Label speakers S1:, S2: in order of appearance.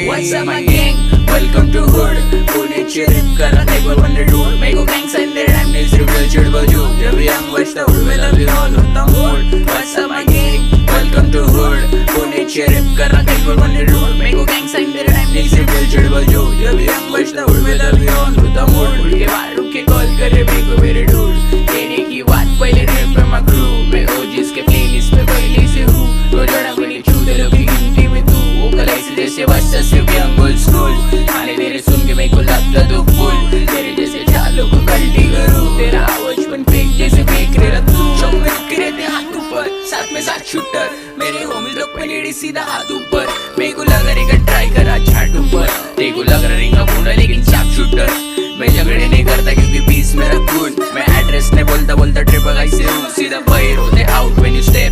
S1: What's up my gang? Welcome to hood. पुण्याची rip करा table on the road. मेरे को gangs and their rhyme needs reveal चिड़बल जो. जब young बचता हूँ मैं love you all होता mood. What's up my gang? Welcome to hood. पुण्याची rip करा table on the road. मेरे को gangs and their rhyme needs reveal चिड़बल जो. जब young बचता हूँ मैं love you all होता mood. उड़ के बाहर रुक के call करे मेरे को मेरे dude. कहने की बात पहले rap पे my crew. मैं OGs के playlist पे पहले से हूँ. रोजाना गोली छू दे लोग की गिनती में तू. वो कलाई जैसे बच्चा सिर्फ young old school. आने तेरे सुन के मेरे को लगता तो फुल. तेरे जैसे चालों को गलती करूँ. तेरा बचपन फेंक जैसे फेंक रहा तू. शौक में रुके रहते हाथ ऊपर. साथ में साथ शूटर. मेरे होmies लोग पे लेडी सीधा हाथ ऊपर. मेरे को लग रहा ट्राई करा छाट ऊपर. तेरे को लग रहा रिंगा पूरा लेकिन शार्प शूटर. मैं झगड़े नहीं करता क्योंकि पीस मेरा खून. मैं एड्रेस नहीं बोलता बोलता ट्रिप गाइस से हूँ. सीधा बाहर होते आउट व्हेन यू स्टेप